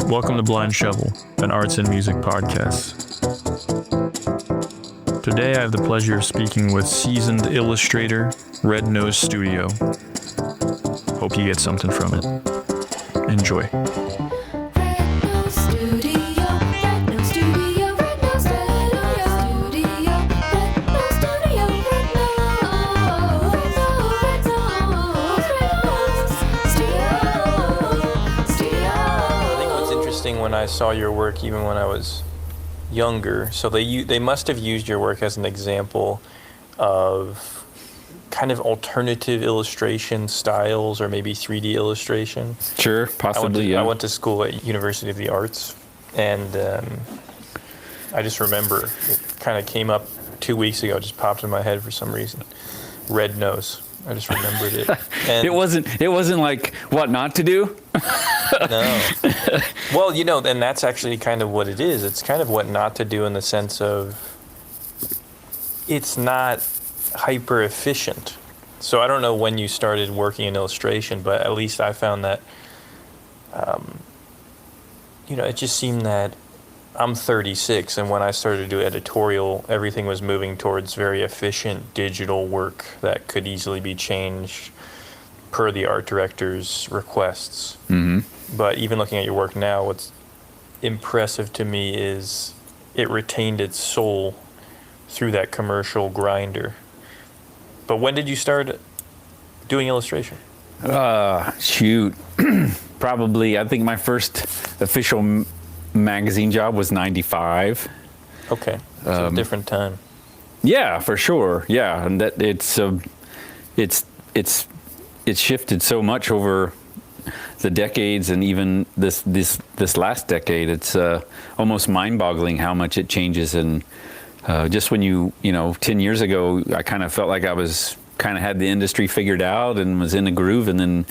Welcome to Blind Shovel, an arts and music podcast. Today I have the pleasure of speaking with seasoned illustrator, Red Nose Studio. Hope you get something from it. Enjoy. When I saw your work, even when I was younger, so they must have used your work as an example of kind of alternative illustration styles, or maybe 3D illustration. Sure, possibly. I went to school at University of the Arts, and I just remember it kind of came up 2 weeks ago, just popped in my head for some reason. Red Nose. I just remembered it. And it wasn't like what not to do. No. Well, and that's actually kind of what it is. It's kind of what not to do in the sense of it's not hyper efficient. So I don't know when you started working in illustration, but at least I found that, it just seemed that I'm 36, and when I started to do editorial, everything was moving towards very efficient digital work that could easily be changed per the art director's requests. Mm-hmm. But even looking at your work now, what's impressive to me is it retained its soul through that commercial grinder. But when did you start doing illustration? Probably, I think my first official magazine job was 95. Okay, so a different time. Yeah, for sure. Yeah, and that it's shifted so much over the decades, and even this last decade. It's almost mind-boggling how much it changes. And just when 10 years ago, I kind of felt like I was kind of had the industry figured out and was in a groove, and then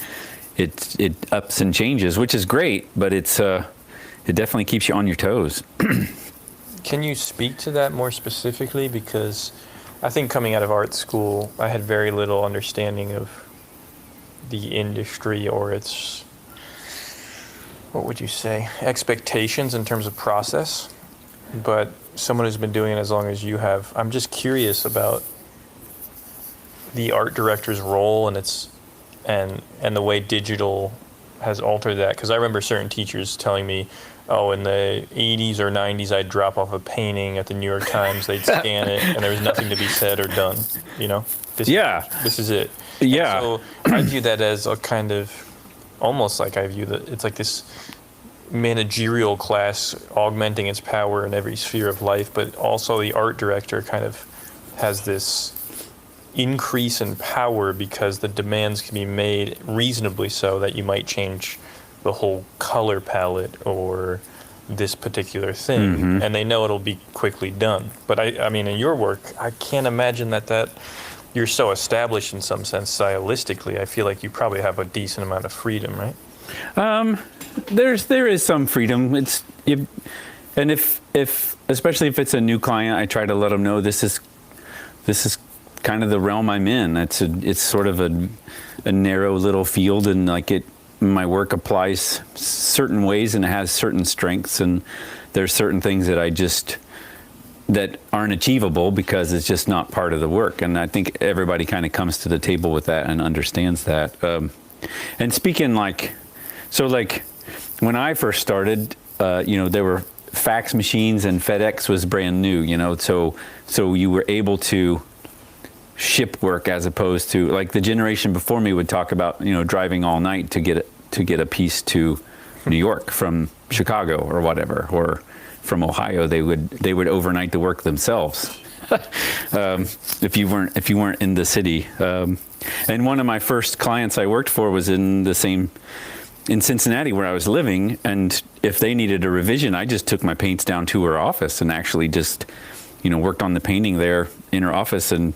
it ups and changes, which is great, but it definitely keeps you on your toes. Can you speak to that more specifically? Because I think coming out of art school, I had very little understanding of the industry or its, what would you say, expectations in terms of process. But someone who's been doing it as long as you have, I'm just curious about the art director's role and and the way digital has altered that. Because I remember certain teachers telling me, in the 80s or 90s, I'd drop off a painting at the New York Times, they'd scan it, and there was nothing to be said or done, This is it. Yeah. And so I view that as a kind of, almost like I view that, it's like this managerial class augmenting its power in every sphere of life, but also the art director kind of has this increase in power because the demands can be made reasonably so that you might change the whole color palette or this particular thing, mm-hmm. and they know it'll be quickly done. But I mean, in your work, I can't imagine that you're so established in some sense stylistically. I feel like you probably have a decent amount of freedom, right? There is some freedom. And if especially if it's a new client, I try to let them know this is kind of the realm I'm in. It's sort of a narrow little field, and my work applies certain ways, and it has certain strengths, and there's certain things that aren't achievable because it's just not part of the work. And I think everybody kind of comes to the table with that and understands that. And speaking when I first started, there were fax machines and FedEx was brand new, so you were able to ship work as opposed to the generation before me would talk about, driving all night to get a piece to New York from Chicago or whatever, or from Ohio. They would overnight the work themselves. If you weren't in the city. And one of my first clients I worked for was in Cincinnati, where I was living, and if they needed a revision, I just took my paints down to her office and actually just worked on the painting there in her office. And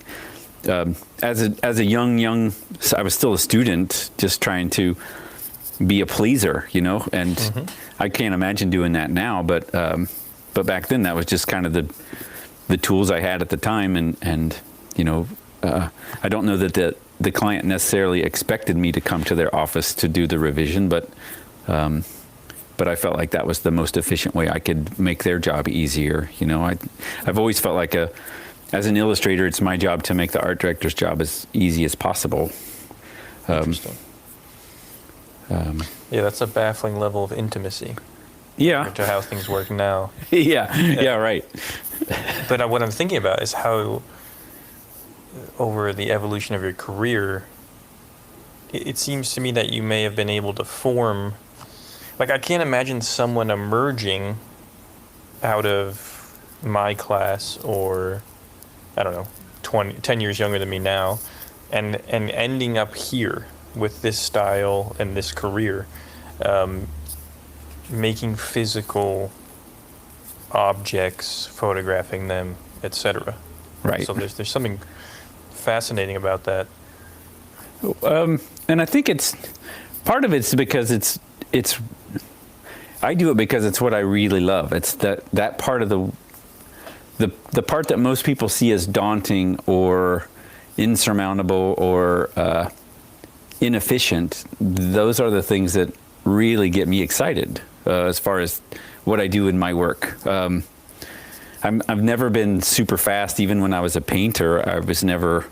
as a young I was still a student, just trying to be a pleaser, and mm-hmm. I can't imagine doing that now, but back then that was just kind of the tools I had at the time, and I don't know that the client necessarily expected me to come to their office to do the revision, but I felt like that was the most efficient way I could make their job easier. You know, I've always felt like as an illustrator, it's my job to make the art director's job as easy as possible. Interesting. Yeah, that's a baffling level of intimacy. Yeah. To how things work now. Yeah, right. But what I'm thinking about is how, over the evolution of your career, it seems to me that you may have been able to form, like, I can't imagine someone emerging out of my class, or, I don't know, 10 years younger than me now, and ending up here with this style and this career, making physical objects, photographing them, etc. Right. So there's something fascinating about that. And I think part of it's because it's I do it because it's what I really love. It's that part of the part that most people see as daunting or insurmountable or inefficient. Those are the things that really get me excited as far as what I do in my work. I've never been super fast. Even when I was a painter, I was never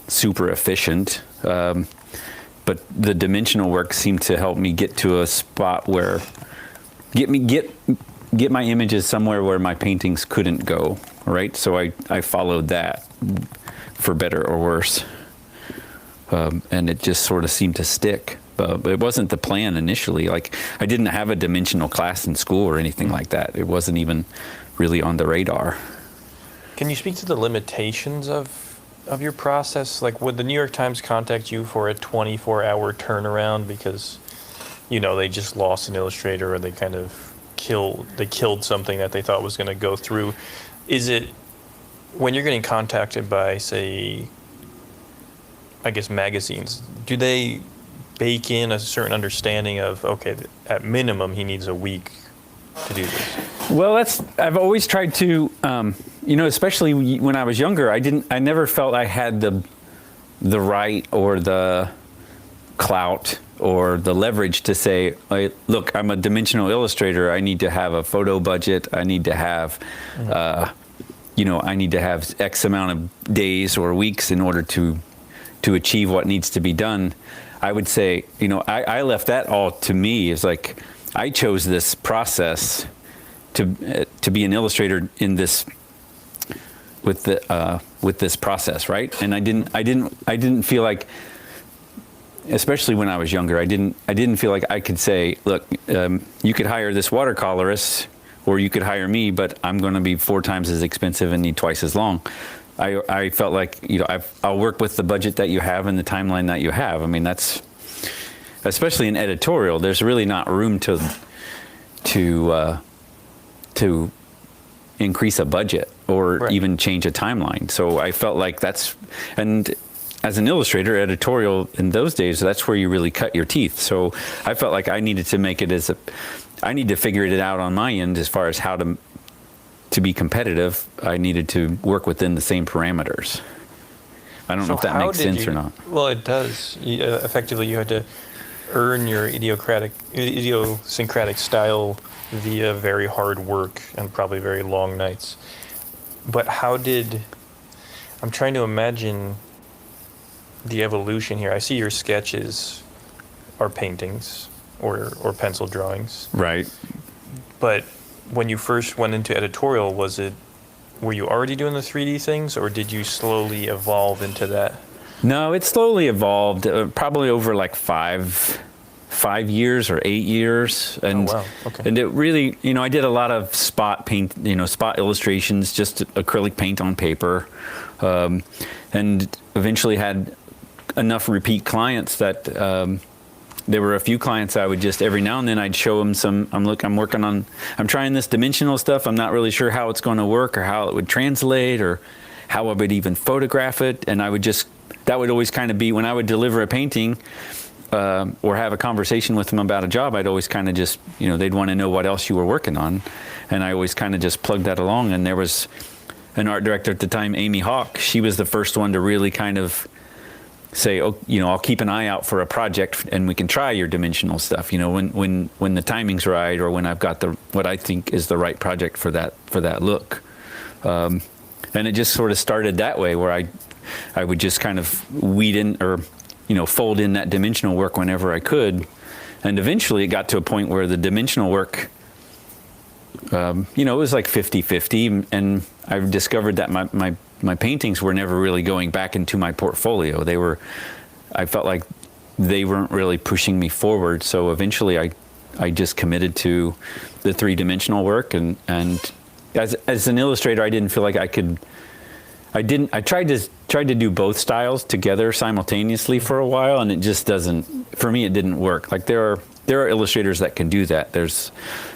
super efficient. But the dimensional work seemed to help me get to a spot where get my images somewhere where my paintings couldn't go. Right. So I followed that, for better or worse. And it just sort of seemed to stick. But it wasn't the plan initially. Like, I didn't have a dimensional class in school or anything like that. It wasn't even really on the radar. Can you speak to the limitations of your process? Like, would the New York Times contact you for a 24-hour turnaround because, you know, they just lost an illustrator, or they kind of killed something that they thought was going to go through? Is it, when you're getting contacted by, say, I guess, magazines, do they bake in a certain understanding of, okay, at minimum he needs a week to do this? Well, I've always tried to, especially when I was younger, I never felt I had the right or the clout or the leverage to say, look, I'm a dimensional illustrator. I need to have a photo budget. I need to have, I need to have X amount of days or weeks in order to achieve what needs to be done. I would say, I left that all to me. It's like, I chose this process to be an illustrator in this with this process, right? And I didn't feel like, especially when I was younger, I didn't feel like I could say, look, you could hire this watercolorist, or you could hire me, but I'm going to be 4 times as expensive and need twice as long. I felt like, I'll work with the budget that you have and the timeline that you have. I mean, that's, especially in editorial, there's really not room to increase a budget or even change a timeline. So I felt like and as an illustrator, editorial in those days, that's where you really cut your teeth. So I felt like I needed to make it I need to figure it out on my end as far as how to be competitive. I needed to work within the same parameters. I don't know if that makes sense or not. Well, it does. Effectively, you had to earn your idiosyncratic style via very hard work and probably very long nights. But I'm trying to imagine the evolution here. I see your sketches are paintings or pencil drawings. Right. But when you first went into editorial, were you already doing the 3D things, or did you slowly evolve into that? No, it slowly evolved, probably over like 5 years or 8 years. And, oh, wow. Okay. And it really, I did a lot of spot paint, spot illustrations, just acrylic paint on paper. And eventually had enough repeat clients that there were a few clients I would just, every now and then I'd show them I'm trying this dimensional stuff. I'm not really sure how it's going to work or how it would translate or how I would even photograph it. And that would always kind of be when I would deliver a painting or have a conversation with them about a job, I'd always kind of just, they'd want to know what else you were working on. And I always kind of just plugged that along. And there was an art director at the time, Amy Hawk, she was the first one to really kind of say, oh, I'll keep an eye out for a project and we can try your dimensional stuff, when the timing's right, or when I've got what I think is the right project for that look. And it just sort of started that way, where I would just kind of weed in, or fold in that dimensional work whenever I could. And eventually it got to a point where the dimensional work, it was like 50-50, and I've discovered that my paintings were never really going back into my portfolio. I felt like they weren't really pushing me forward. So eventually I just committed to the 3-dimensional work, and as an illustrator, I didn't feel like I could. I tried to do both styles together simultaneously for a while, and it just doesn't. For me, it didn't work. Like there are illustrators that can do that. There's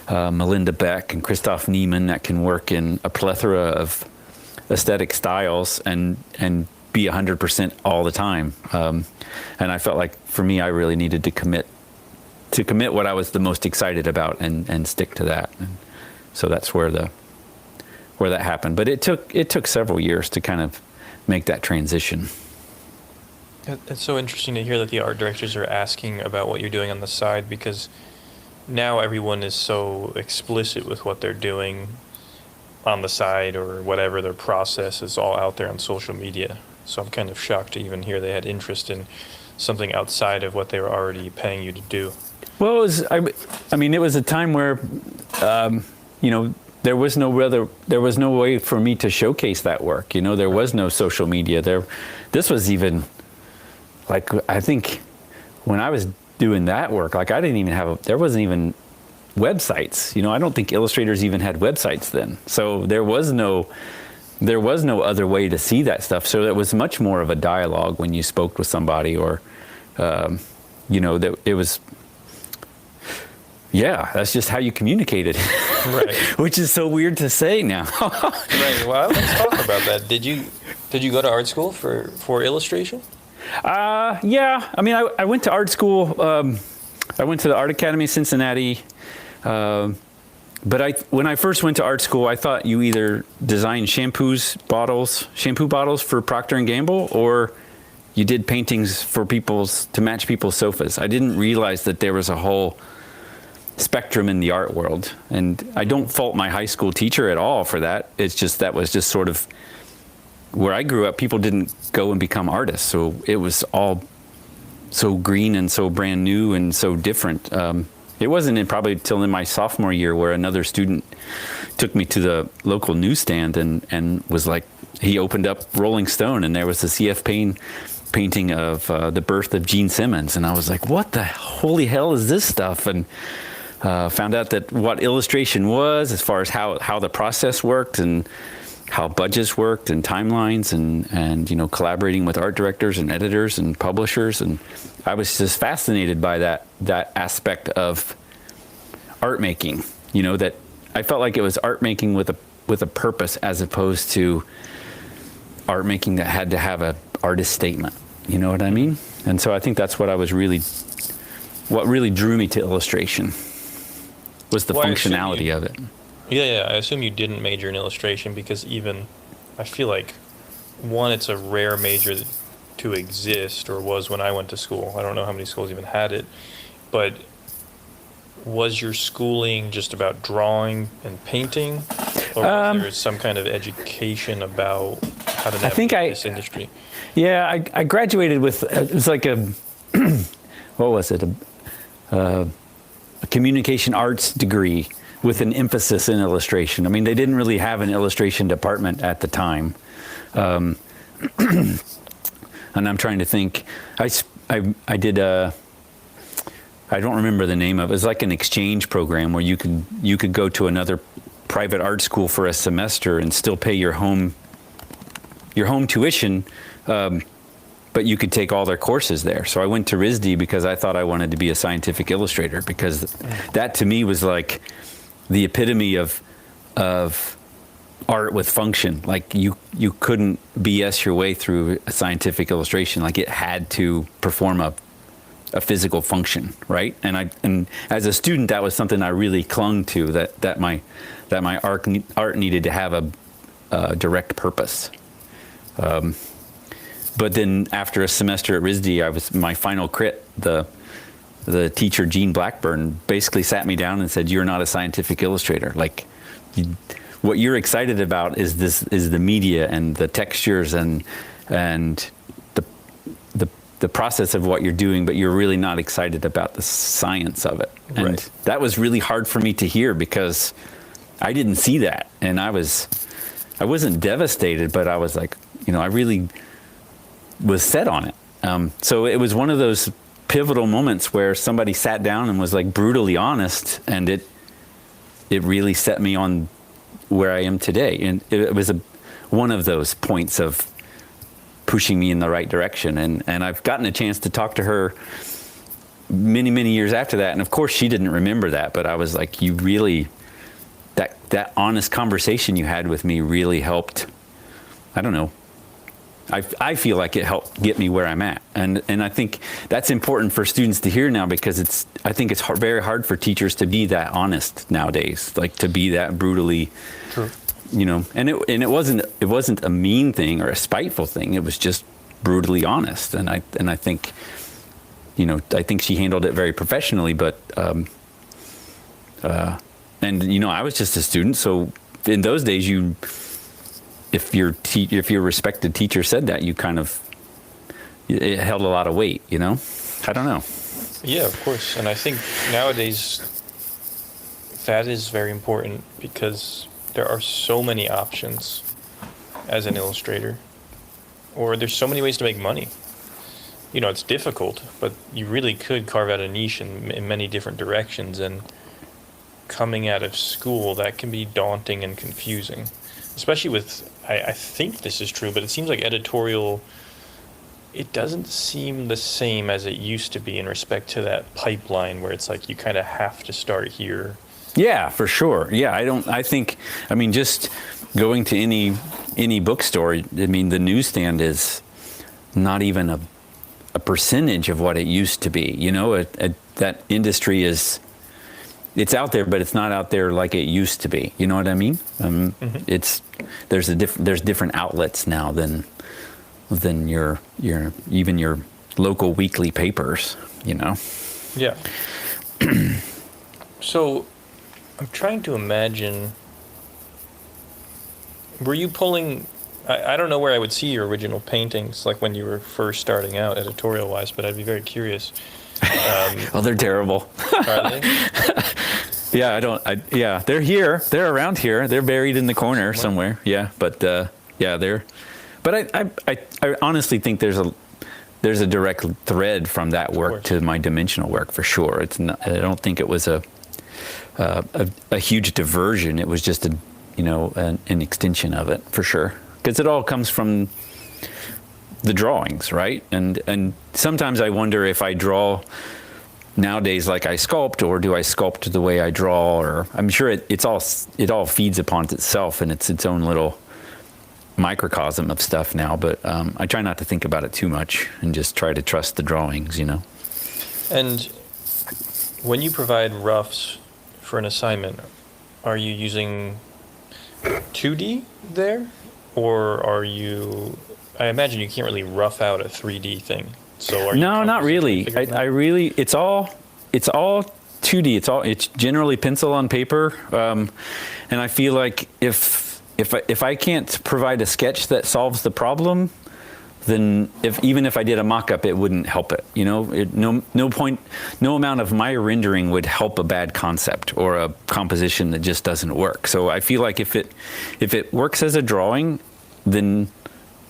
Melinda Beck and Christoph Niemann that can work in a plethora of aesthetic styles and be 100% all the time. And I felt like for me, I really needed to commit what I was the most excited about and stick to that. And so that's where that happened. But it took several years to kind of make that transition. It's so interesting to hear that the art directors are asking about what you're doing on the side, because now everyone is so explicit with what they're doing on the side, or whatever their process is, all out there on social media. So I'm kind of shocked to even hear they had interest in something outside of what they were already paying you to do. Well, it was a time where, there was no way for me to showcase that work. There was no social media there. This was even, like, I think when I was doing that work, like, I didn't even there wasn't even websites. I don't think illustrators even had websites then. So there was no other way to see that stuff. So it was much more of a dialogue when you spoke with somebody, or, that it was, that's just how you communicated. Right. Which is so weird to say now. Right. Well, let's talk about that. Did you go to art school for illustration? Yeah. I went to art school. I went to the Art Academy of Cincinnati. But when I first went to art school, I thought you either designed shampoo bottles for Procter and Gamble, or you did paintings for to match people's sofas. I didn't realize that there was a whole spectrum in the art world. And I don't fault my high school teacher at all for that. It's just, that was just sort of where I grew up. People didn't go and become artists. So it was all so green and so brand new and so different. It wasn't probably till in my sophomore year where another student took me to the local newsstand and was like, he opened up Rolling Stone and there was a C.F. Payne painting of the birth of Gene Simmons. And I was like, what the holy hell is this stuff? And found out that what illustration was, as far as how the process worked and how budgets worked and timelines and collaborating with art directors and editors and publishers. And I was just fascinated by that aspect of art making, that I felt like it was art making with a purpose, as opposed to art making that had to have a artist statement. You know what I mean? And so I think that's what really drew me to illustration, was the functionality of it. Yeah, I assume you didn't major in illustration because I feel like, one, it's a rare major to exist, or was when I went to school. I don't know how many schools even had it, but was your schooling just about drawing and painting, or was there some kind of education about how to navigate this industry? Yeah, I graduated with, it was like what was it? A communication arts degree with an emphasis in illustration. I mean, they didn't really have an illustration department at the time. And I'm trying to think, I did I don't remember the name of it. It was like an exchange program where you could go to another private art school for a semester and still pay your home tuition, but you could take all their courses there. So I went to RISD because I thought I wanted to be a scientific illustrator, because that to me was like the epitome of art with function. Like you couldn't BS your way through a scientific illustration. Like it had to perform a physical function, right? And as a student, that was something I really clung to, that my art needed to have direct purpose. But then after a semester at RISD, I was my final crit. The teacher, Gene Blackburn, basically sat me down and said, "You're not a scientific illustrator. Like, what you're excited about is the media and the textures and the process of what you're doing, but you're really not excited about the science of it." And right. that was really hard for me to hear because I didn't see that, and I wasn't devastated, but I was like, I really was set on it. So it was one of those pivotal moments where somebody sat down and was like brutally honest, and it really set me on where I am today. And it was one of those points of pushing me in the right direction. And I've gotten a chance to talk to her many, many years after that. And of course she didn't remember that, but I was like, you really, that honest conversation you had with me really helped. I don't know. I feel like it helped get me where I'm at. And I think that's important for students to hear now, because I think it's very hard for teachers to be that honest nowadays, like to be that brutally, True. And it wasn't a mean thing or a spiteful thing. It was just brutally honest. And I think, I think she handled it very professionally, but, I was just a student. So in those days, if your respected teacher said that, it held a lot of weight, I don't know. Yeah, of course. And I think nowadays that is very important, because there are so many options as an illustrator, or there's so many ways to make money. It's difficult, but you really could carve out a niche in many different directions. And coming out of school, that can be daunting and confusing, especially with, I think this is true, but it seems like editorial, it doesn't seem the same as it used to be in respect to that pipeline where it's like you kind of have to start here. Yeah, for sure. Yeah, just going to any bookstore, the newsstand is not even a percentage of what it used to be. That industry it's out there, but it's not out there like it used to be. You know what I mean? There's different outlets now than your local weekly papers. Yeah. So I'm trying to imagine, were you pulling, I don't know where I would see your original paintings, like when you were first starting out editorial wise, but I'd be very curious. Oh, they're terrible. Are they? Yeah, they're here. They're around here. They're buried in the corner somewhere. Yeah, but they're. But I honestly think there's a direct thread from that work to my dimensional work for sure. It's not. I don't think it was a huge diversion. It was just an extension of it for sure, because it all comes from the drawings, right? And sometimes I wonder if I draw nowadays like I sculpt, or do I sculpt the way I draw? Or I'm sure it all feeds upon itself, and it's its own little microcosm of stuff now. But I try not to think about it too much and just try to trust the drawings, And when you provide roughs for an assignment, are you using 2D there, or are you? I imagine you can't really rough out a 3D thing. So are you no, not really. I really, it's all 2D. It's generally pencil on paper, and I feel like if I can't provide a sketch that solves the problem, then even if I did a mock-up, it wouldn't help it. No amount of my rendering would help a bad concept or a composition that just doesn't work. So I feel like if it works as a drawing, then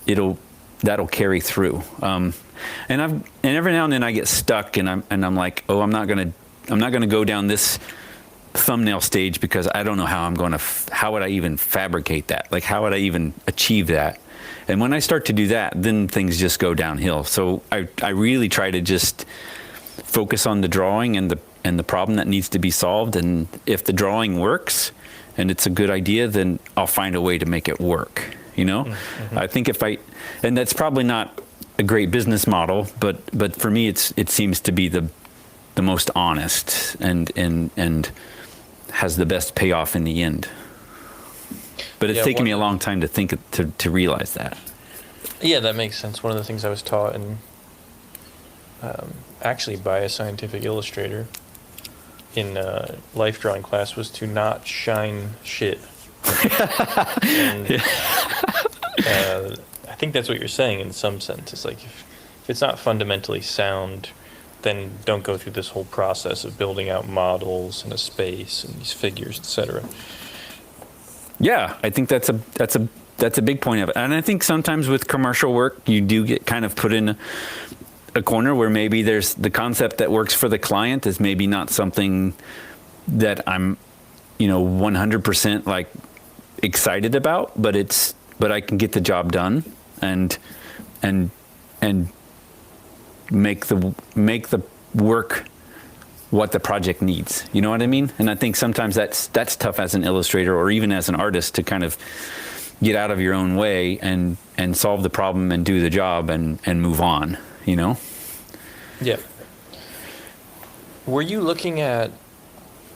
that'll carry through. And every now and then I get stuck, and I'm like, oh, I'm not gonna go down this thumbnail stage because I don't know how how would I even fabricate that? Like, how would I even achieve that? And when I start to do that, then things just go downhill. So I really try to just focus on the drawing and the problem that needs to be solved. And if the drawing works and it's a good idea, then I'll find a way to make it work. Mm-hmm. I think and that's probably not a great business model, but for me, it seems to be the most honest and has the best payoff in the end. But it's Yeah, taken me a one- long time to think to realize that. Yeah, that makes sense. One of the things I was taught, and actually by a scientific illustrator in life drawing class, was to not shine shit. And, I think that's what you're saying in some sense. It's like if it's not fundamentally sound, then don't go through this whole process of building out models and a space and these figures, etc. Yeah, I think that's a big point of it. And I think sometimes with commercial work, you do get kind of put in a corner where maybe there's the concept that works for the client is maybe not something that I'm, 100% like excited about, but I can get the job done and make the work what the project needs. You know what I mean? And I think sometimes that's tough as an illustrator or even as an artist to kind of get out of your own way and solve the problem and do the job and move on, Yeah. Were you looking at,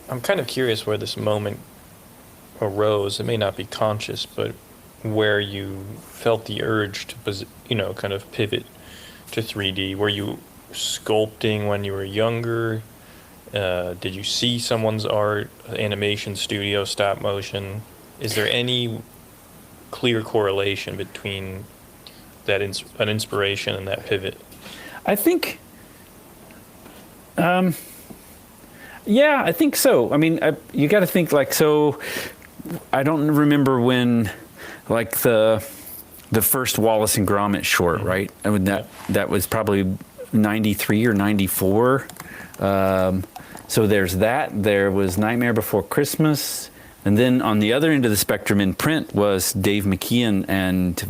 I'm kind of curious where this moment arose. It may not be conscious, but where you felt the urge to, kind of pivot to 3D. Were you sculpting when you were younger? Did you see someone's art, animation studio, stop motion? Is there any clear correlation between that an inspiration and that pivot? I think, yeah, I think so. I mean, you got to think so. I don't remember when, the first Wallace and Gromit short, Mm-hmm. right? I mean, that was probably 93 or 94. So there's that. There was Nightmare Before Christmas. And then on the other end of the spectrum in print was Dave McKeon and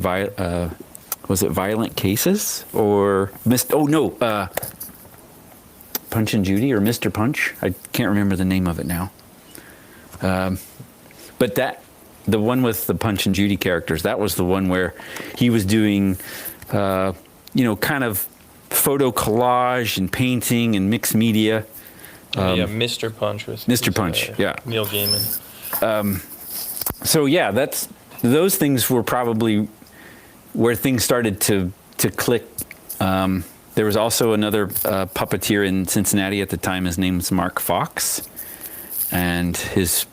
was it Violent Cases or Punch and Judy or Mr. Punch? I can't remember the name of it now. But the one with the Punch and Judy characters, that was the one where he was doing, kind of photo collage and painting and mixed media. Mr. Punch with Mr. Punch, yeah. Neil Gaiman. So yeah, those things were probably where things started to click. There was also another puppeteer in Cincinnati at the time. His name was Mark Fox, and his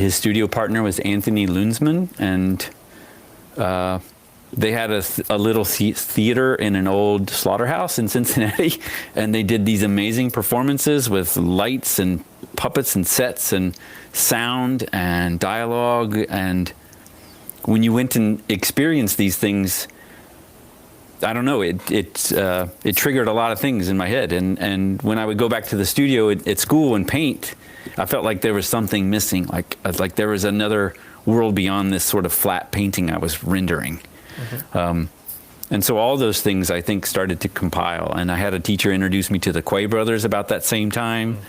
studio partner was Anthony Lunsman, and they had a little theater in an old slaughterhouse in Cincinnati, and they did these amazing performances with lights and puppets and sets and sound and dialogue. And when you went and experienced these things, I don't know, it triggered a lot of things in my head. And when I would go back to the studio at school and paint, I felt like there was something missing, like there was another world beyond this sort of flat painting I was rendering. Mm-hmm. And so all those things, I think, started to compile. And I had a teacher introduce me to the Quay brothers about that same time.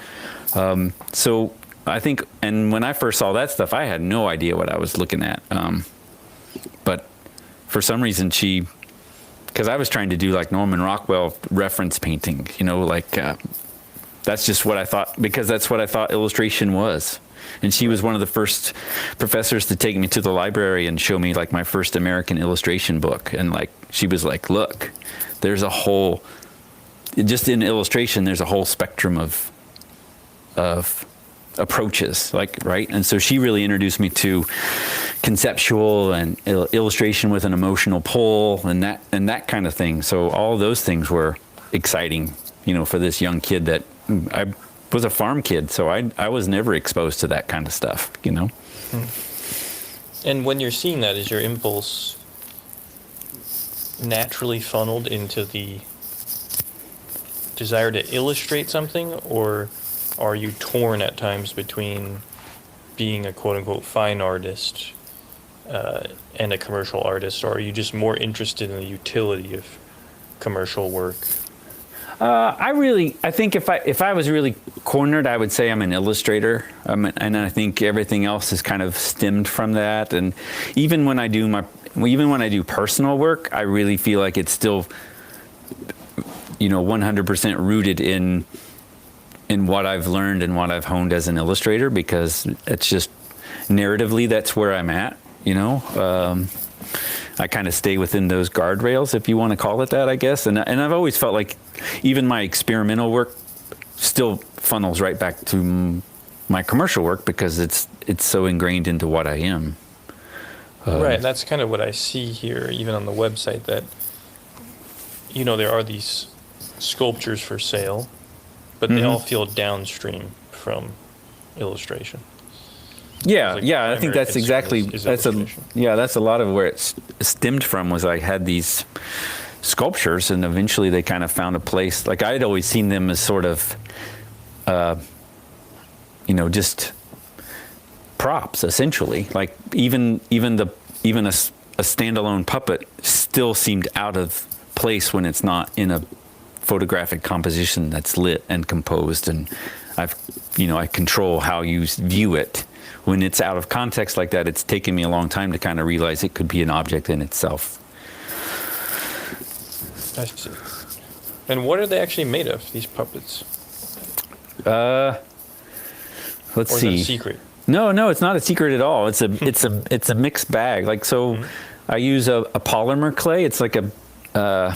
So I think, and when I first saw that stuff, I had no idea what I was looking at. But for some reason, because I was trying to do like Norman Rockwell reference painting, that's just what I thought, because that's what I thought illustration was. And she was one of the first professors to take me to the library and show me like my first American illustration book. And she was like, look, there's a whole, just in illustration, there's a whole spectrum of approaches, right? And so she really introduced me to conceptual and illustration with an emotional pull and that kind of thing. So all those things were exciting, for this young kid that I was a farm kid, so I was never exposed to that kind of stuff, And when you're seeing that, is your impulse naturally funneled into the desire to illustrate something, or are you torn at times between being a quote-unquote fine artist and a commercial artist, or are you just more interested in the utility of commercial work? I think if I was really cornered, I would say I'm an illustrator, and I think everything else is kind of stemmed from that. And even when I do personal work, I really feel like it's still, 100% rooted in what I've learned and what I've honed as an illustrator, because it's just, narratively, that's where I'm at, I kind of stay within those guardrails, if you want to call it that, I guess. And I've always felt like even my experimental work still funnels right back to my commercial work because it's so ingrained into what I am. Right, that's kind of what I see here, even on the website, that, there are these sculptures for sale, but they all feel downstream from illustration. Yeah, Like I think that's exactly, is that's a lot of where it stemmed from. Was I had these sculptures, and eventually they kind of found a place. Like I'd always seen them as sort of, just props, essentially. Like even a standalone puppet still seemed out of place when it's not in a photographic composition that's lit and composed, and I control how you view it. When it's out of context like that, it's taken me a long time to kind of realize it could be an object in itself. I see. And what are they actually made of, these puppets? Let's or see. Is it a secret? No, it's not a secret at all. It's a mixed bag. Like I use a polymer clay. It's like I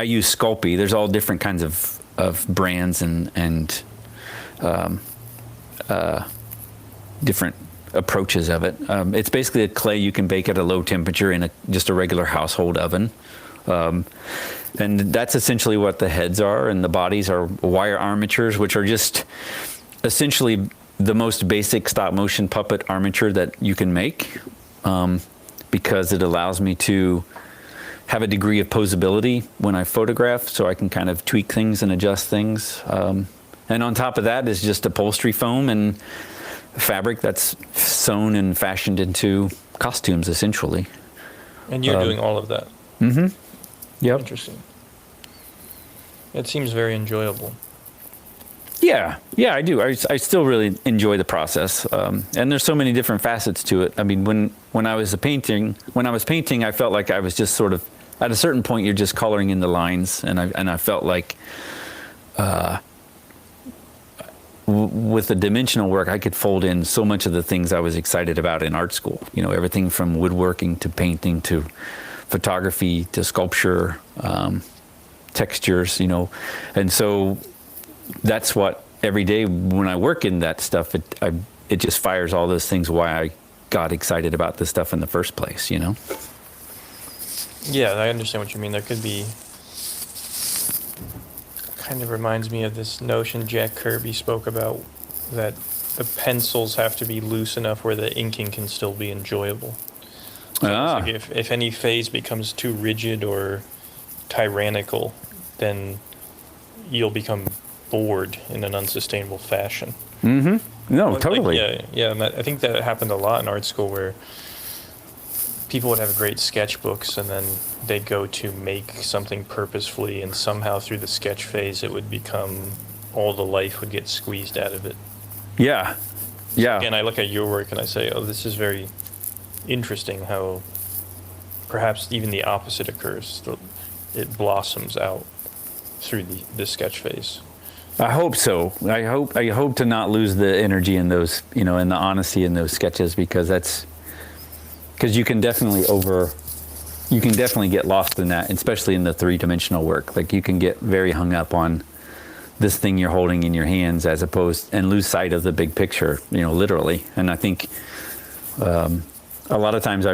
use Sculpey. There's all different kinds of brands and different approaches of it. It's basically a clay you can bake at a low temperature in just a regular household oven. And that's essentially what the heads are, and the bodies are wire armatures, which are just essentially the most basic stop motion puppet armature that you can make, because it allows me to have a degree of posability when I photograph, so I can kind of tweak things and adjust things. And on top of that is just upholstery foam and fabric that's sewn and fashioned into costumes, essentially. And you're doing all of that? Mm-hmm. Yep. Interesting. It seems very enjoyable. Yeah, I do. I still really enjoy the process, and there's so many different facets to it. I mean, when I was painting, I felt like I was just sort of at a certain point you're just coloring in the lines, and I felt like with the dimensional work, I could fold in so much of the things I was excited about in art school. Everything from woodworking to painting to photography to sculpture, textures. And so that's what every day when I work in that stuff, it just fires all those things why I got excited about this stuff in the first place. Yeah, I understand what you mean. There could be, kind of reminds me of this notion Jack Kirby spoke about, that the pencils have to be loose enough where the inking can still be enjoyable. So like if any phase becomes too rigid or tyrannical, then you'll become bored in an unsustainable fashion. Mm-hmm. No, totally. Yeah. And I think that happened a lot in art school, where people would have great sketchbooks and then they'd go to make something purposefully, and somehow through the sketch phase it would become, all the life would get squeezed out of it. Yeah. Again, I look at your work and I say, oh, this is very interesting how perhaps even the opposite occurs. It blossoms out through the sketch phase. I hope so. I hope to not lose the energy in those, and the honesty in those sketches, because you can definitely get lost in that, especially in the three-dimensional work. Like you can get very hung up on this thing you're holding in your hands and lose sight of the big picture, literally. And I think a lot of times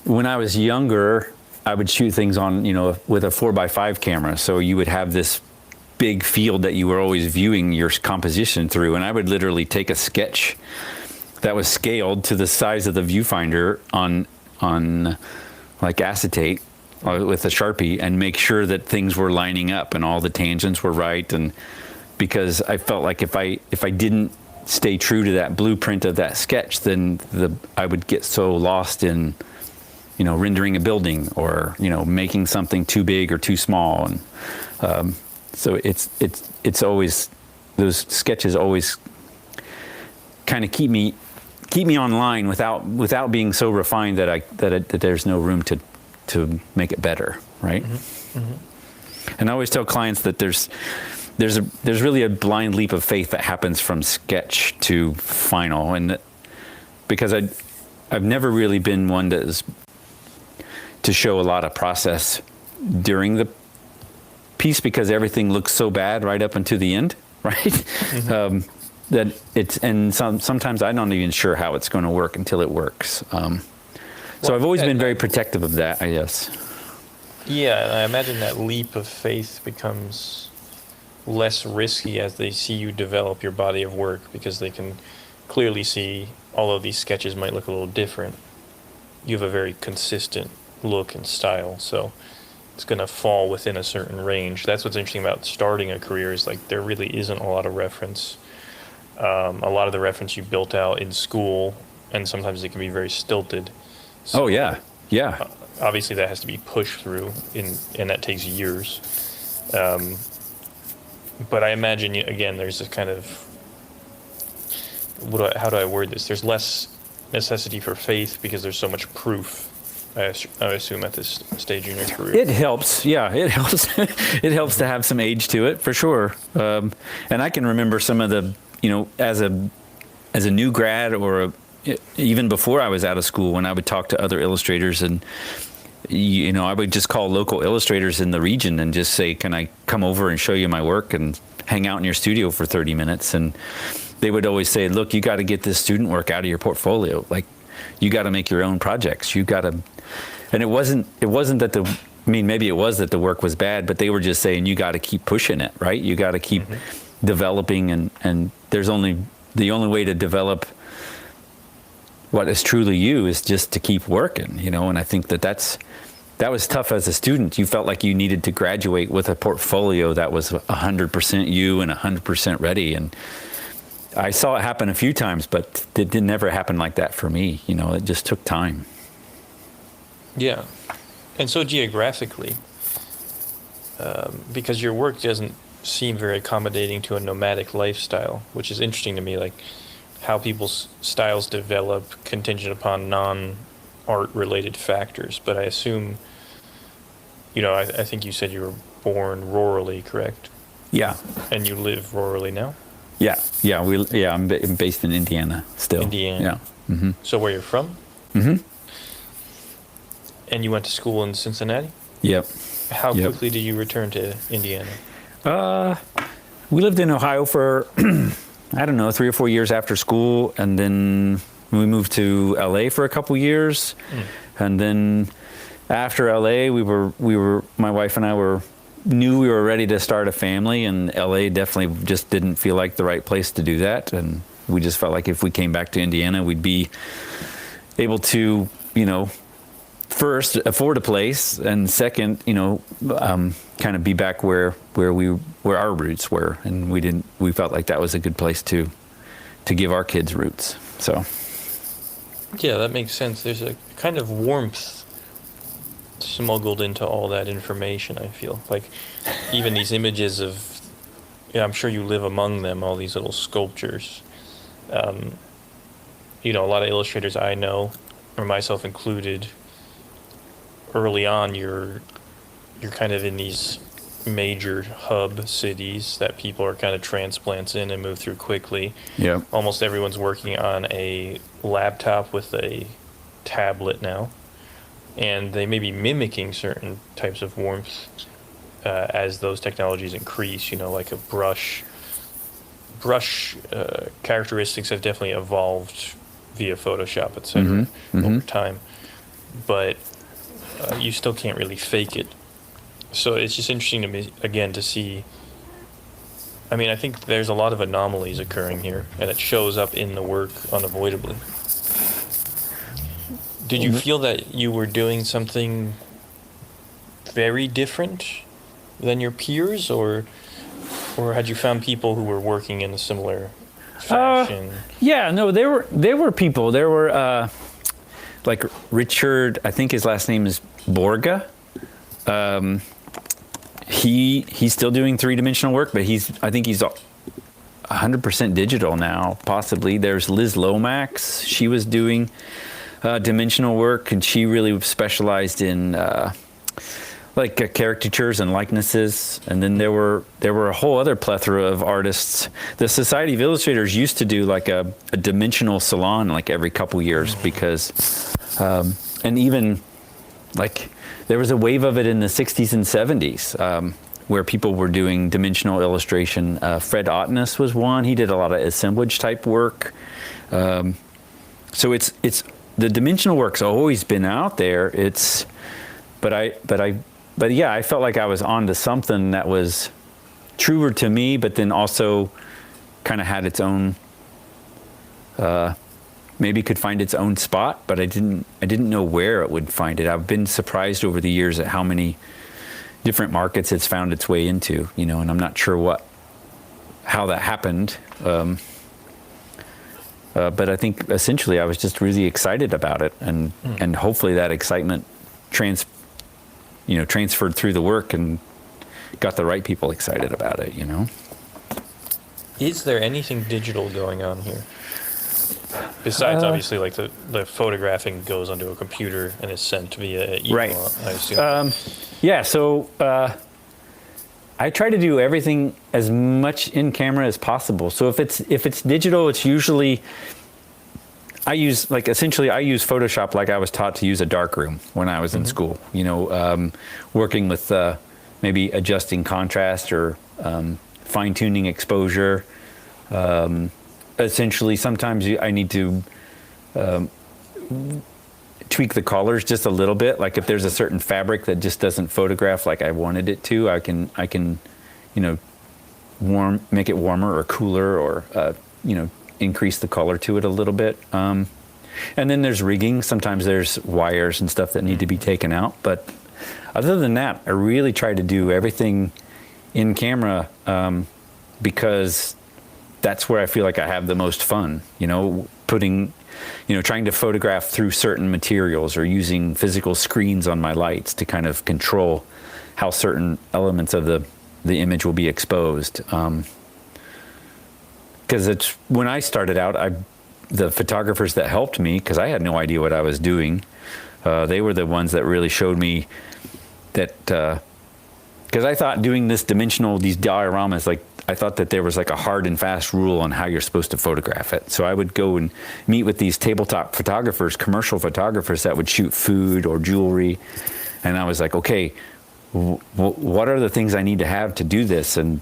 when I was younger, I would shoot things on, with a 4x5 camera. So you would have this big field that you were always viewing your composition through. And I would literally take a sketch that was scaled to the size of the viewfinder on like acetate with a Sharpie, and make sure that things were lining up and all the tangents were right. And because I felt like if I didn't stay true to that blueprint of that sketch, then I would get so lost in, rendering a building or, making something too big or too small. And so it's always, those sketches always kind of keep me online without being so refined that there's no room to make it better, right? Mm-hmm. Mm-hmm. And I always tell clients that there's really a blind leap of faith that happens from sketch to final, and because I've never really been one to show a lot of process during the piece, because everything looks so bad right up until the end, right? Mm-hmm. That it's, and sometimes I'm not even sure how it's going to work until it works. So I've always been very protective of that, I guess. Yeah, I imagine that leap of faith becomes less risky as they see you develop your body of work, because they can clearly see, although these sketches might look a little different, you have a very consistent look and style, so it's going to fall within a certain range. That's what's interesting about starting a career, is like there really isn't a lot of reference. A lot of the reference you built out in school, and sometimes it can be very stilted. So, oh yeah, yeah. Obviously that has to be pushed through, and that takes years. But I imagine, again, there's a kind of, how do I word this? There's less necessity for faith because there's so much proof, I assume, at this stage in your career. It helps, yeah, it helps. It helps to have some age to it, for sure. And I can remember some of the, as a new grad, or even before I was out of school, when I would talk to other illustrators, and I would just call local illustrators in the region and just say, can I come over and show you my work and hang out in your studio for 30 minutes? And they would always say, look, you got to get this student work out of your portfolio. Like, you got to make your own projects. You got to, and it wasn't that maybe it was that the work was bad, but they were just saying, you got to keep pushing it, right? You got to keep developing, and the only way to develop what is truly you is just to keep working, and I think that was tough as a student. You felt like you needed to graduate with a portfolio that was 100% you and 100% ready, and I saw it happen a few times, but it did never happen like that for me. It just took time. Yeah, and so geographically, because your work doesn't seem very accommodating to a nomadic lifestyle, which is interesting to me, like how people's styles develop contingent upon non-art related factors. But I assume, I think you said you were born rurally, correct? Yeah. And you live rurally now? Yeah. I'm based in Indiana still. Indiana. Yeah. Mm-hmm. So where you're from? Mm-hmm. And you went to school in Cincinnati? Yep. How quickly did you return to Indiana? We lived in Ohio for, 3 or 4 years after school, and then we moved to LA for a couple years. And then after LA, my wife and I knew we were ready to start a family, and LA definitely just didn't feel like the right place to do that. And we just felt like if we came back to Indiana, we'd be able to, first afford a place, and second, kind of be back where our roots were, and we felt like that was a good place to give our kids roots. So yeah, that makes sense. There's a kind of warmth smuggled into all that information. I feel like even these images of, I'm sure you live among them, all these little sculptures. A lot of illustrators I know, or myself included, early on you're kind of in these major hub cities that people are kind of transplants in and move through quickly. Yeah. Almost everyone's working on a laptop with a tablet now, and they may be mimicking certain types of warmth as those technologies increase. Like a brush characteristics have definitely evolved via Photoshop, etc. over time, but you still can't really fake it. So it's just interesting to me, again, to see. I think there's a lot of anomalies occurring here, and it shows up in the work unavoidably. Did you feel that you were doing something very different than your peers, or had you found people who were working in a similar fashion? Yeah, no, there were people. There were like Richard, I think his last name is Borga. He's still doing 3-dimensional work, but I think he's 100% digital now, possibly. There's Liz Lomax. She was doing dimensional work, and she really specialized in like caricatures and likenesses, and then there were a whole other plethora of artists. The Society of Illustrators used to do like a dimensional salon like every couple years, because and even like there was a wave of it in the 60s and 70s, where people were doing dimensional illustration. Fred Ottness was one. He did a lot of assemblage type work. So it's the dimensional work's always been out there. But yeah, I felt like I was onto something that was truer to me, but then also kind of had its own, maybe could find its own spot, but I didn't know where it would find it. I've been surprised over the years at how many different markets it's found its way into, and I'm not sure how that happened. But I think essentially I was just really excited about it, and hopefully that excitement transferred through the work and got the right people excited about it, Is there anything digital going on here? Besides, obviously, like the photographing goes onto a computer and is sent via email, right. I assume. Yeah, so I try to do everything as much in camera as possible. So if it's digital, it's usually I use Photoshop like I was taught to use a darkroom when I was in school. Working with maybe adjusting contrast or fine tuning exposure. Essentially, sometimes I need to tweak the colors just a little bit. Like if there's a certain fabric that just doesn't photograph like I wanted it to, I can make it warmer or cooler, or increase the color to it a little bit. And then there's rigging. Sometimes there's wires and stuff that need to be taken out. But other than that, I really try to do everything in camera, because that's where I feel like I have the most fun, trying to photograph through certain materials or using physical screens on my lights to kind of control how certain elements of the image will be exposed. Because it's when I started out, the photographers that helped me, because I had no idea what I was doing, they were the ones that really showed me that, because I thought doing these dioramas, like I thought that there was like a hard and fast rule on how you're supposed to photograph it. So I would go and meet with these tabletop photographers, commercial photographers that would shoot food or jewelry. And I was like, okay, what are the things I need to have to do this? And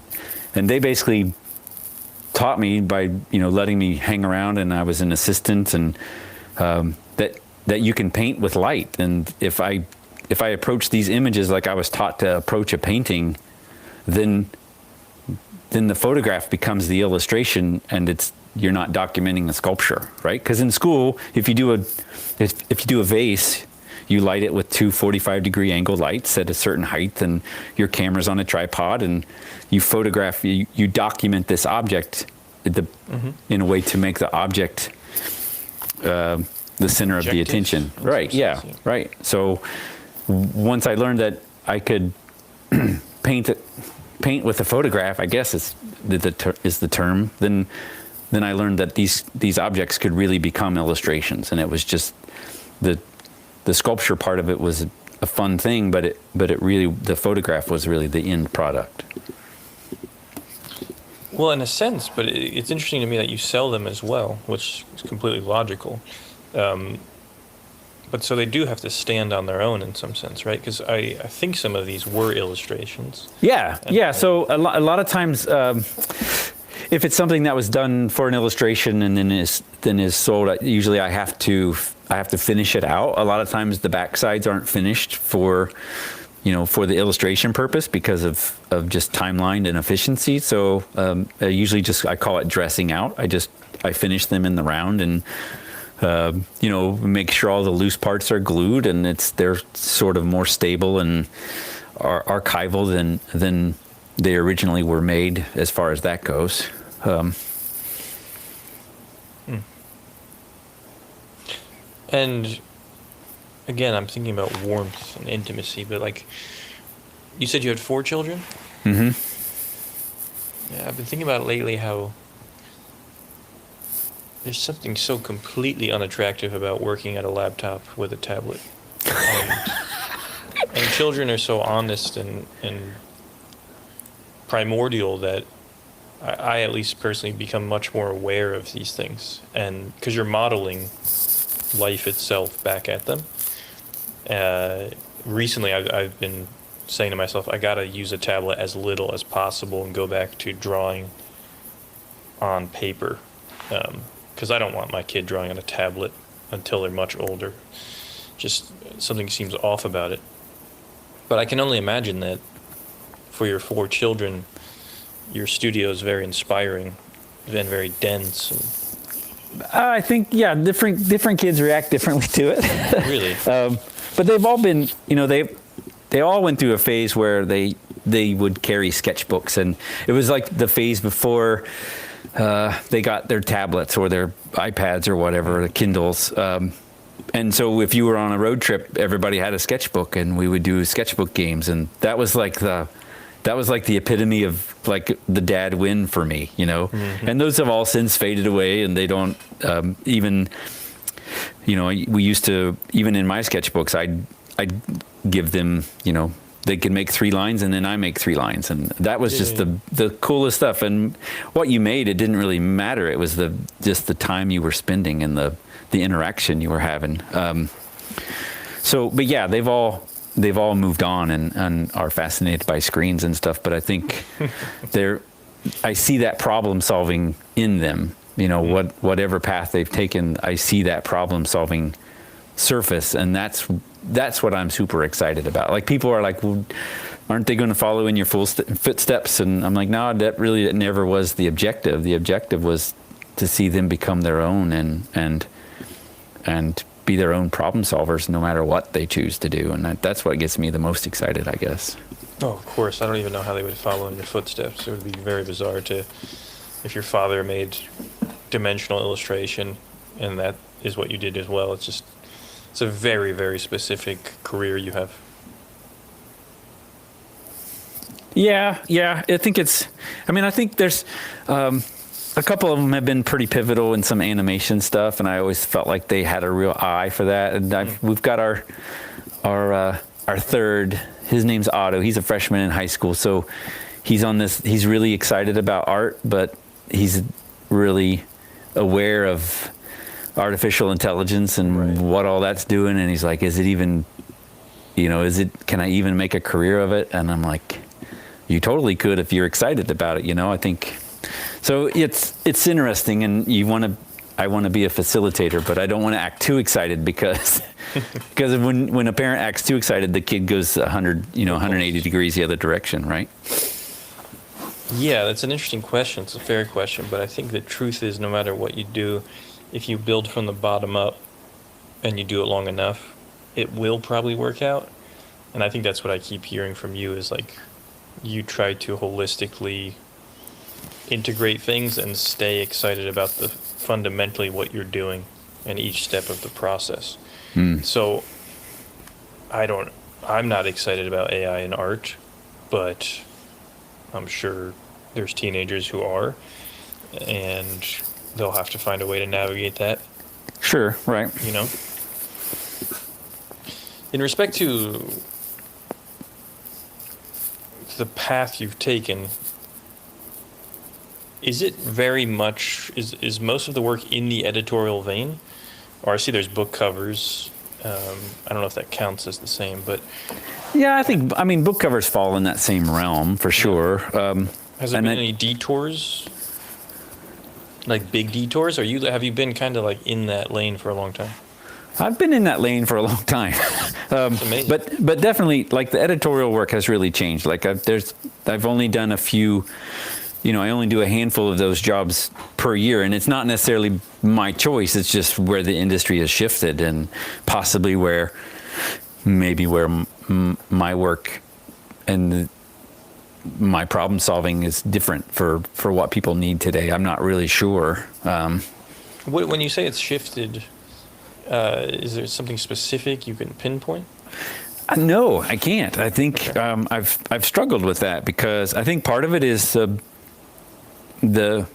they basically taught me by, letting me hang around, and I was an assistant, and that you can paint with light. And if I approach these images like I was taught to approach a painting, then the photograph becomes the illustration, and you're not documenting the sculpture, right? Because in school, if you do a vase, you light it with two 45-degree angle lights at a certain height, and your camera's on a tripod, and you photograph, you document this object in a way to make the object the center of the attention. Right, yeah, right. So once I learned that I could paint with a photograph, I guess is the term, then I learned that these objects could really become illustrations, and it was just the sculpture part of it was a fun thing, but it really, the photograph was really the end product. Well, in a sense, but it's interesting to me that you sell them as well, which is completely logical. But so they do have to stand on their own in some sense, right? Because I think some of these were illustrations. Yeah. So a lot of times, if it's something that was done for an illustration and then is sold, usually I have to finish it out. A lot of times the backsides aren't finished for the illustration purpose because of just timeline and efficiency. So I usually I call it dressing out. I finish them in the round and make sure all the loose parts are glued and they're sort of more stable and are archival than they originally were made as far as that goes. And again, I'm thinking about warmth and intimacy, but like you said you had 4 children? Mm-hmm. Yeah, I've been thinking about it lately how there's something so completely unattractive about working at a laptop with a tablet. And children are so honest and primordial that I at least personally become much more aware of these things, and because you're modeling life itself back at them. Recently, I've been saying to myself, I gotta use a tablet as little as possible and go back to drawing on paper, because I don't want my kid drawing on a tablet until they're much older. Just something seems off about it. But I can only imagine that for your 4 children, your studio is very inspiring and very dense. I think, yeah, different kids react differently to it. Really? But they've all been, they all went through a phase where they would carry sketchbooks, and it was like the phase before they got their tablets or their iPads or whatever, the Kindles. And so if you were on a road trip, everybody had a sketchbook, and we would do sketchbook games, and that was like the epitome of like the dad win for me, Mm-hmm. And those have all since faded away, and they don't even, we used to, even in my sketchbooks, I'd give them, they could make 3 lines, and then I make 3 lines, and that was just the coolest stuff. And what you made, it didn't really matter. It was just the time you were spending and the interaction you were having. But yeah, they've all moved on and are fascinated by screens and stuff. But I think I see that problem solving in them. Whatever path they've taken, I see that problem solving surface, and that's what I'm super excited about. Like, people are like, well, aren't they going to follow in your footsteps? And I'm like, no, that never was the objective. The objective was to see them become their own and be their own problem solvers, no matter what they choose to do. And that's what gets me the most excited, I guess. Oh, of course. I don't even know how they would follow in your footsteps. It would be very bizarre if your father made dimensional illustration and that is what you did as well. It's a very, very specific career you have. Yeah. I think there's a couple of them have been pretty pivotal in some animation stuff, and I always felt like they had a real eye for that. And we've got our third. His name's Otto. He's a freshman in high school, so he's on this. He's really excited about art, but he's really aware of artificial intelligence and what all that's doing. And he's like, is it even, can I even make a career of it? And I'm like, you totally could if you're excited about it. I think. So it's interesting, and I want to be a facilitator, but I don't want to act too excited because when a parent acts too excited, the kid goes 180 degrees the other direction, right? Yeah, that's an interesting question. It's a fair question, but I think the truth is, no matter what you do, if you build from the bottom up and you do it long enough, it will probably work out. And I think that's what I keep hearing from you is like, you try to holistically integrate things and stay excited about fundamentally what you're doing and each step of the process. So I'm not excited about AI in art, but I'm sure there's teenagers who are, and they'll have to find a way to navigate that. Sure, right. In respect to the path you've taken, is it very much, is most of the work in the editorial vein? Or I see there's book covers. I don't know if that counts as the same, but... Yeah, I mean, book covers fall in that same realm, for sure. Has there been any detours? Like big detours? Have you been kind of like in that lane for a long time? I've been in that lane for a long time. Amazing. But definitely, like, the editorial work has really changed. Like, I've only done a few... I only do a handful of those jobs per year, and it's not necessarily my choice. It's just where the industry has shifted, and possibly where my work and my problem solving is different for what people need today. I'm not really sure. When you say it's shifted, is there something specific you can pinpoint? No, I can't. I think I've struggled with that because I think part of it is the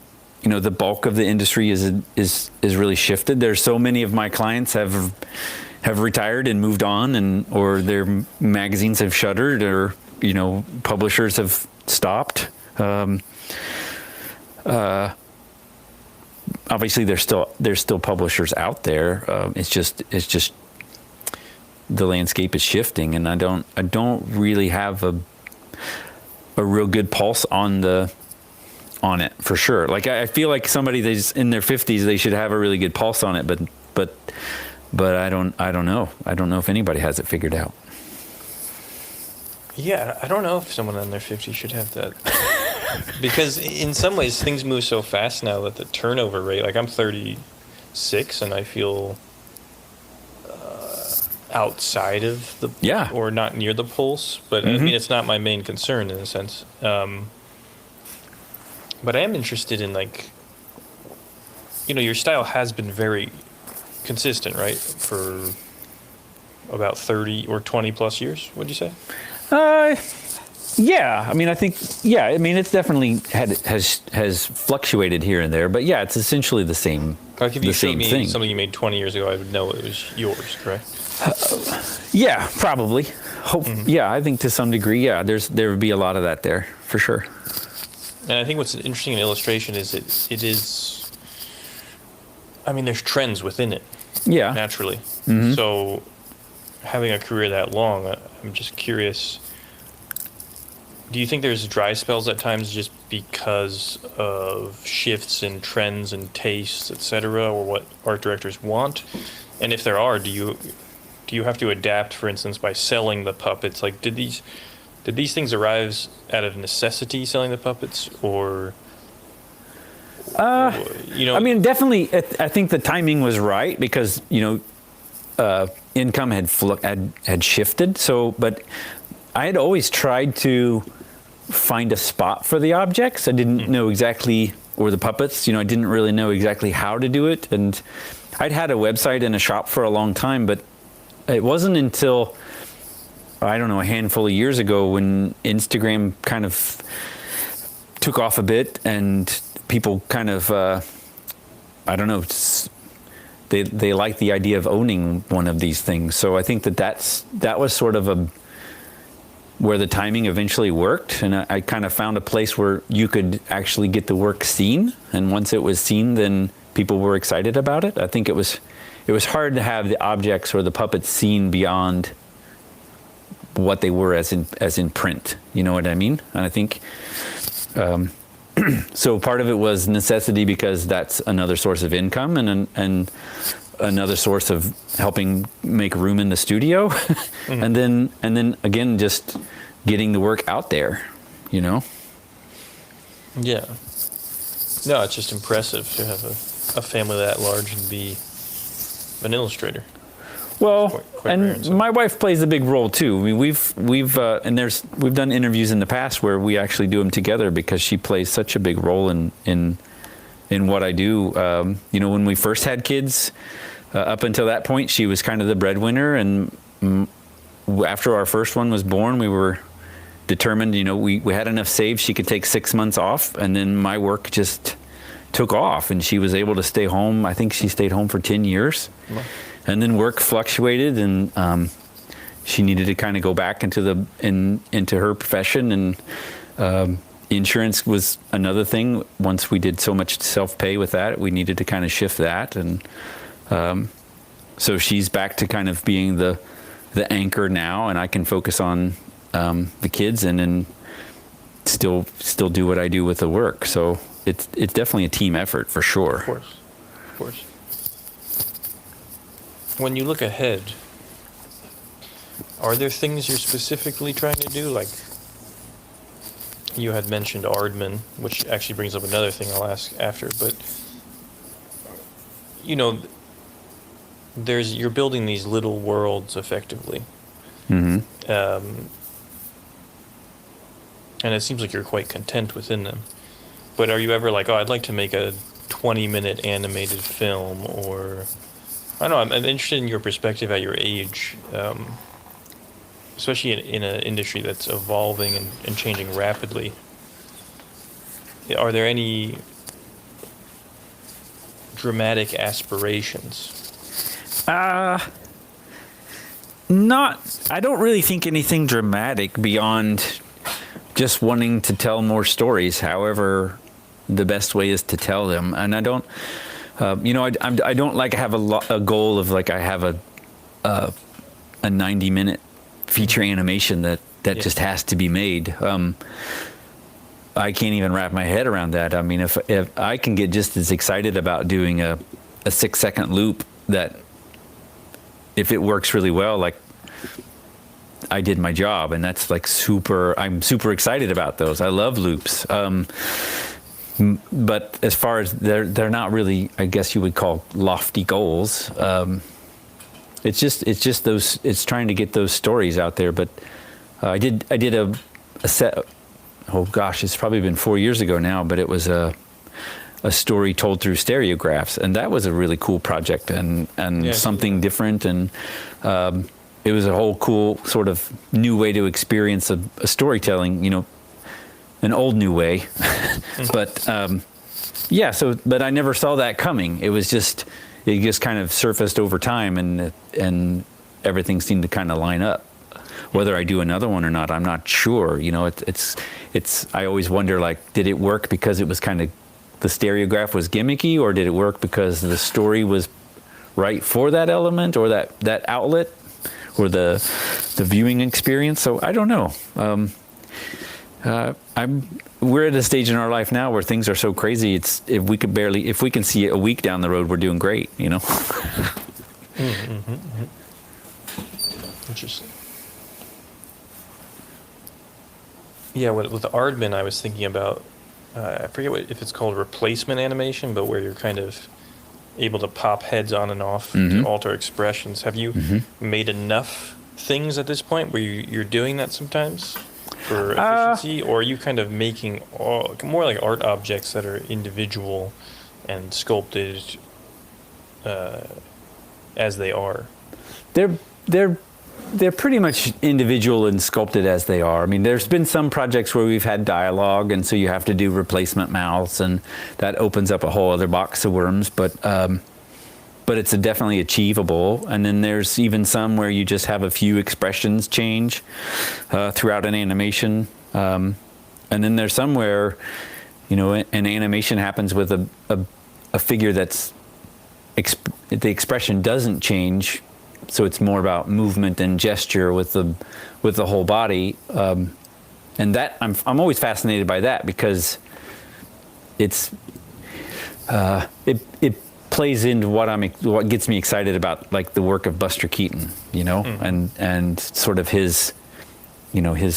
bulk of the industry is really shifted. There's so many of my clients have have retired and moved on, or their magazines have shuttered, or publishers have stopped. Obviously, there's still publishers out there. It's just the landscape is shifting, and I don't really have a real good pulse on it for sure. Like I feel like somebody that's in their 50s, they should have a really good pulse on it, but I don't know. I don't know if anybody has it figured out. Yeah, I don't know if someone in their 50s should have that. Because in some ways, things move so fast now that the turnover rate, like I'm 36 and I feel outside of the, or not near the pulse, but I mean, it's not my main concern in a sense. But I am interested in, like, your style has been very consistent, right? For about 30 or 20 plus years, would you say? Yeah. I mean, I think, it's definitely has fluctuated here and there, but yeah, it's essentially the same. Like if you showed me thing. Something you made 20 years ago, I would know it was yours, correct? Yeah, probably. Yeah, I think to some degree, yeah, there would be a lot of that there for sure. And I think what's interesting in illustration is it is, I mean, there's trends within it. Yeah. Naturally. So having a career that long, I'm just curious, do you think there's dry spells at times just because of shifts in trends and tastes, etc., or what art directors want? And if there are, do you have to adapt, for instance, by selling the puppets? Like, did these things arise out of necessity, selling the puppets, or I mean, definitely, I think the timing was right because income had shifted. So, but I had always tried to find a spot for the objects. I didn't know exactly, or the puppets. I didn't really know exactly how to do it, and I'd had a website and a shop for a long time, but it wasn't until, I don't know, a handful of years ago when Instagram kind of took off a bit and people kind of, I don't know, they like the idea of owning one of these things. So I think that was sort of where the timing eventually worked, and I kind of found a place where you could actually get the work seen, and once it was seen, then people were excited about it. I think it was hard to have the objects or the puppets seen beyond what they were as in print. You know what I mean? And I think so. Part of it was necessity because that's another source of income and another source of helping make room in the studio, and then again just getting the work out there. Yeah. No, it's just impressive to have a family that large and be an illustrator. Well, quite and my wife plays a big role too. I mean, we've done interviews in the past where we actually do them together because she plays such a big role in what I do. When we first had kids, up until that point, she was kind of the breadwinner, and after our first one was born, we were determined. We had enough saved; she could take 6 months off, and then my work just took off, and she was able to stay home. I think she stayed home for 10 years. Wow. And then work fluctuated, and she needed to kind of go back into her profession, and insurance was another thing. Once we did so much self-pay with that, we needed to kind of shift that, and so she's back to kind of being the anchor now, and I can focus on the kids, and then still do what I do with the work. So it's definitely a team effort for sure. Of course. When you look ahead, are there things you're specifically trying to do? Like, you had mentioned Aardman, which actually brings up another thing I'll ask after, but you're building these little worlds effectively. And it seems like you're quite content within them. But are you ever like, I'd like to make a 20-minute animated film, or I don't know, I'm interested in your perspective at your age, especially in an industry that's evolving and changing rapidly. Are there any dramatic aspirations? I don't really think anything dramatic beyond just wanting to tell more stories. However, the best way is to tell them, and I don't, I don't like have a goal of like I have a 90-minute feature animation that just has to be made. I can't even wrap my head around that. I mean, if I can get just as excited about doing a 6-second loop, that if it works really well, like I did my job, and that's like I'm super excited about those. I love loops. But as far as they're not really, I guess you would call lofty goals. It's just those, it's trying to get those stories out there. But I did a set, oh gosh, it's probably been 4 years ago now, but it was a story told through stereographs, and that was a really cool project and something different, and it was a whole cool sort of new way to experience a storytelling, an old new way. But but I never saw that coming. It just kind of surfaced over time, and everything seemed to kind of line up. Whether I do another one or not, I'm not sure. It's I always wonder, like, did it work because it was kind of, the stereograph was gimmicky, or did it work because the story was right for that element or that outlet or the viewing experience? So I don't know. We're at a stage in our life now where things are so crazy. It's if we can see it a week down the road, we're doing great. Interesting. Yeah, with Aardman, I was thinking about, I forget if it's called replacement animation, but where you're kind of able to pop heads on and off to alter expressions. Have you made enough things at this point where you're doing that sometimes for efficiency, or are you kind of making more like art objects that are individual and sculpted as they are? They're pretty much individual and sculpted as they are. I mean, there's been some projects where we've had dialogue, and so you have to do replacement mouths, and that opens up a whole other box of worms. But it's definitely achievable. And then there's even some where you just have a few expressions change throughout an animation. And then there's some where, an animation happens with a figure that's the expression doesn't change. So it's more about movement and gesture with the whole body, and that I'm always fascinated by that, because it plays into what gets me excited about, like, the work of Buster Keaton, and sort of his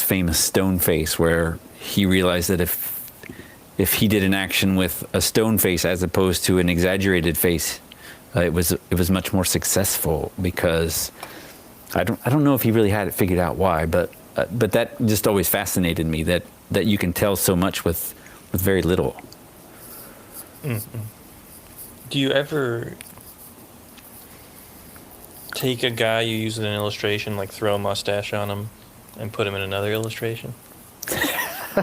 famous stone face, where he realized that if he did an action with a stone face as opposed to an exaggerated face, it was much more successful, because I don't know if he really had it figured out why, but that just always fascinated me, that you can tell so much with very little. Mm-hmm. Do you ever take a guy you use in an illustration, like throw a mustache on him and put him in another illustration? You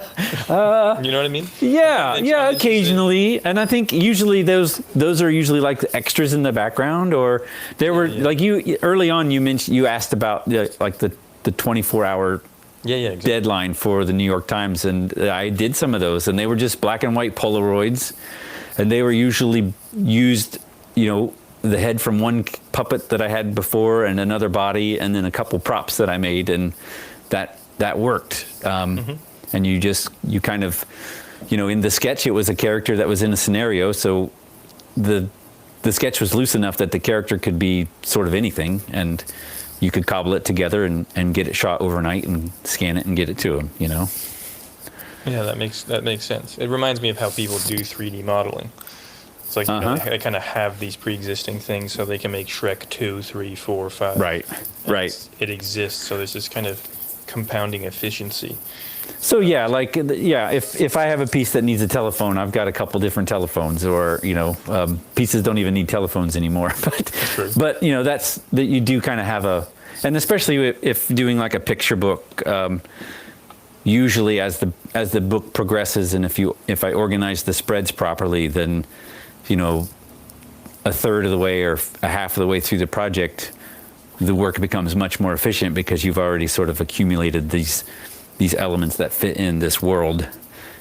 know what I mean? Yeah, occasionally. And I think usually those are usually like the extras in the background, or there were like you early on you asked about the 24-hour exactly. deadline for the New York Times, and I did some of those, and they were just black and white Polaroids, and they were usually used, the head from one puppet that I had before and another body, and then a couple props that I made, and that worked. And you kind of, in the sketch, it was a character that was in a scenario. So the sketch was loose enough that the character could be sort of anything, and you could cobble it together and get it shot overnight and scan it and get it to him, Yeah, that makes sense. It reminds me of how people do 3D modeling. It's like they kind of have these pre-existing things, so they can make Shrek 2, 3, 4, 5. Right. It exists, so there's this kind of compounding efficiency. So if I have a piece that needs a telephone, I've got a couple different telephones, or pieces don't even need telephones anymore. But that's that you do kind of have and especially if doing like a picture book, usually as the book progresses, and if I organize the spreads properly, then a third of the way or a half of the way through the project, the work becomes much more efficient because you've already sort of accumulated these elements that fit in this world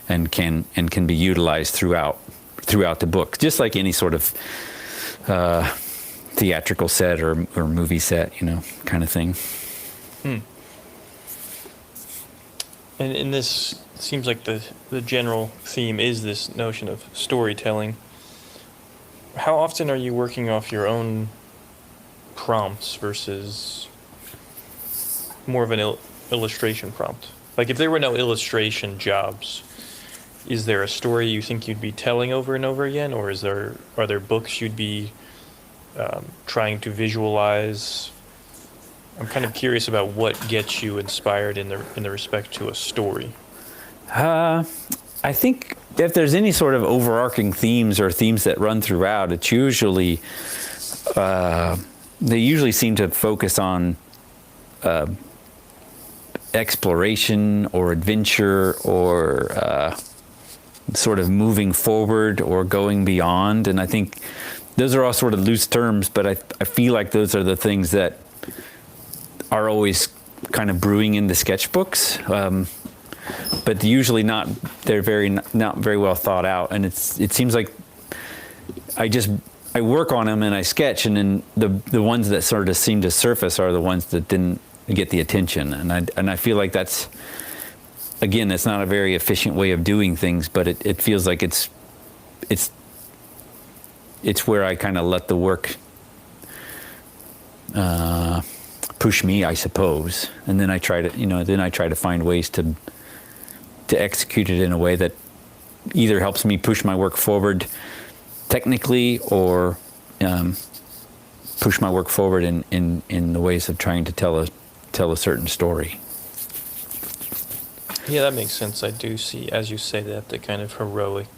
and can be utilized throughout the book, just like any sort of theatrical set or movie set, kind of thing. And this seems like the general theme is this notion of storytelling. How often are you working off your own prompts versus more of an illustration prompt? Like if there were no illustration jobs, is there a story you think you'd be telling over and over again, or are there books you'd be trying to visualize? I'm kind of curious about what gets you inspired in the respect to a story. I think if there's any sort of overarching themes or themes that run throughout, it's usually they usually seem to focus on exploration or adventure or sort of moving forward or going beyond. And I think those are all sort of loose terms, but I feel like those are the things that are always kind of brewing in the sketchbooks, but usually they're not very well thought out. And it seems like I work on them and I sketch, and then the ones that sort of seem to surface are the ones that didn't get the attention. And I feel like that's not a very efficient way of doing things, but it feels like it's where I kind of let the work push me, I suppose, and then I try to find ways to execute it in a way that either helps me push my work forward technically or push my work forward in the ways of trying to tell a certain story. Yeah, that makes sense. I do see, as you say that, the kind of heroic,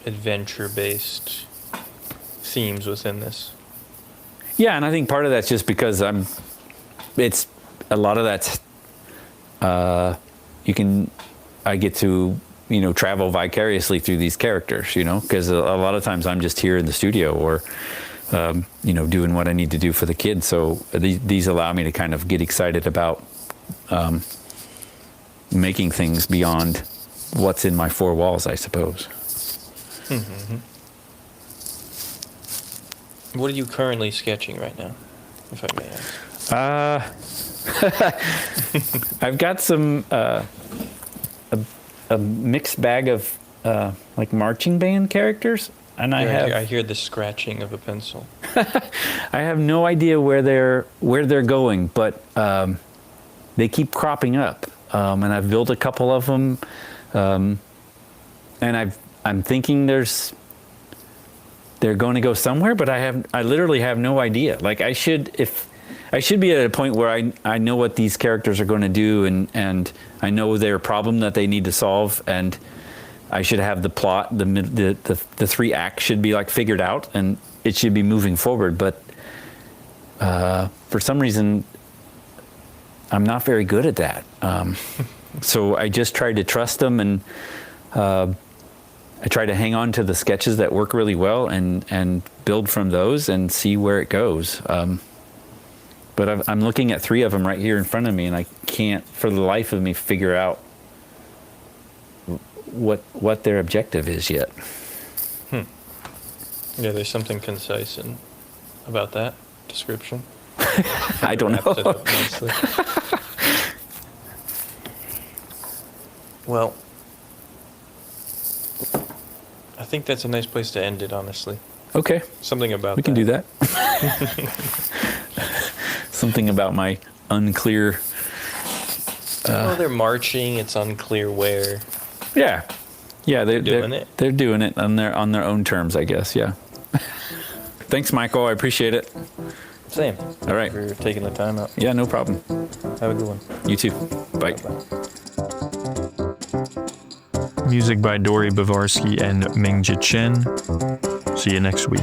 adventure-based themes within this. Yeah, and I think part of that's just because it's a lot of that's I get to travel vicariously through these characters, because a lot of times I'm just here in the studio or doing what I need to do for the kids. So these allow me to kind of get excited about making things beyond what's in my four walls, I suppose. Mm-hmm. What are you currently sketching right now, if I may ask? I've got some a mixed bag of like marching band characters, and I hear the scratching of a pencil. I have no idea where they're going, but they keep cropping up, and I've built a couple of them, and I'm thinking they're going to go somewhere, but I literally have no idea. Like I should be at a point where I know what these characters are going to do, and I know their problem that they need to solve, and I should have the plot, the three acts should be like figured out, and it should be moving forward. But for some reason, I'm not very good at that. So I just try to trust them, and I try to hang on to the sketches that work really well and build from those and see where it goes. But I'm looking at three of them right here in front of me, and I can't, for the life of me, figure out what their objective is yet. Yeah, there's something concise about that description. I don't know. Wrapped it up nicely. Well, I think that's a nice place to end it, honestly. Okay. Something about we can do that. Something about my unclear. Well, they're marching. It's unclear where. Yeah, they're doing it. They're doing it on their own terms, I guess. Yeah. Thanks, Michael. I appreciate it. Same. All right. For taking the time out. Yeah, no problem. Have a good one. You too. Bye. Music by Dory Bavarsky and Mingji Chen. See you next week.